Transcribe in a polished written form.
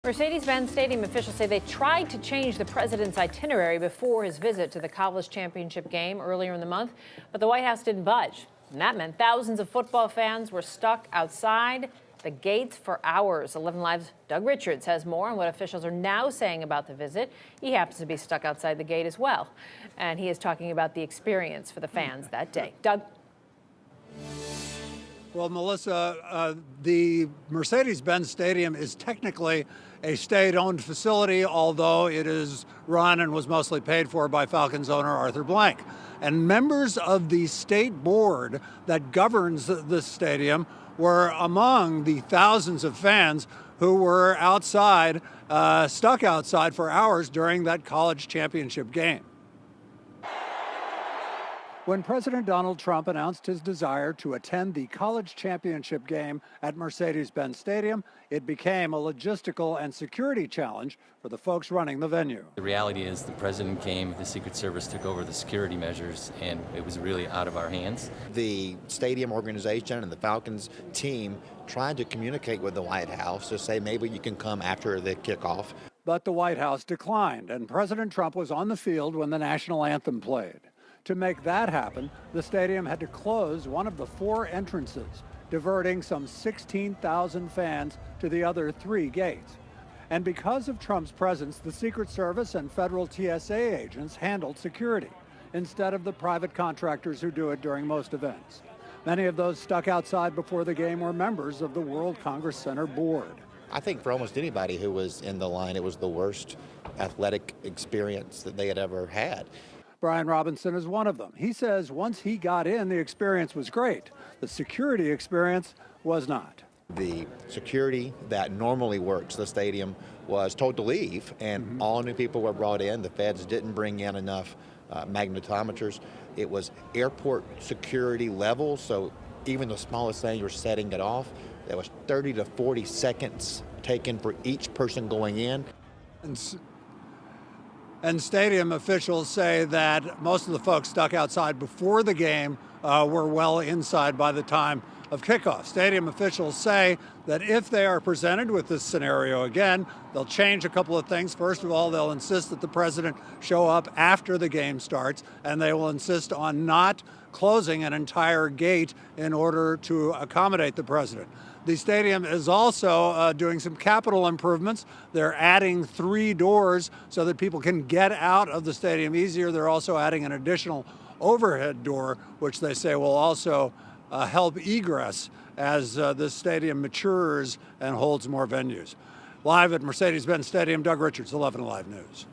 Mercedes-Benz Stadium officials say they tried to change the president's itinerary before his visit to the college championship game earlier in the month, but the White House didn't budge. And that meant thousands of football fans were stuck outside the gates for hours. 11 Live's Doug Richards has more on what officials are now saying about the visit. He happens to be stuck outside the gate as well. And he is talking about the experience for the fans that day. Doug? Well, Melissa, the Mercedes-Benz Stadium is technically a state-owned facility, although it is run and was mostly paid for by Falcons owner Arthur Blank. And members of the state board that governs the stadium were among the thousands of fans who were outside, stuck outside for hours during that college championship game. When President Donald Trump announced his desire to attend the college championship game at Mercedes-Benz Stadium, it became a logistical and security challenge for the folks running the venue. The reality is the president came, the Secret Service took over the security measures, and it was really out of our hands. The stadium organization and the Falcons team tried to communicate with the White House to say maybe you can come after the kickoff. But the White House declined, and President Trump was on the field when the national anthem played. To make that happen, the stadium had to close one of the 4 entrances, diverting some 16,000 fans to the other 3 gates. And because of Trump's presence, the Secret Service and federal TSA agents handled security instead of the private contractors who do it during most events. Many of those stuck outside before the game were members of the World Congress Center board. I think for almost anybody who was in the line, it was the worst athletic experience that they had ever had. Brian Robinson is one of them. He says once he got in, the experience was great. The security experience was not. The security that normally works the stadium was told to leave, and all new people were brought in. The feds didn't bring in enough magnetometers. It was airport security level, so even the smallest thing, you're setting it off. There was 30 to 40 seconds taken for each person going in. And stadium officials say that most of the folks stuck outside before the game were well inside by the time of kickoff. Stadium officials say that if they are presented with this scenario again, they'll change a couple of things. First of all, they'll insist that the president show up after the game starts, and they will insist on not closing an entire gate in order to accommodate the president. The stadium is also doing some capital improvements. They're adding 3 doors so that people can get out of the stadium easier. They're also adding an additional overhead door, which they say will also help egress as this stadium matures and holds more venues. Live at Mercedes-Benz Stadium, Doug Richards, 11 Live News.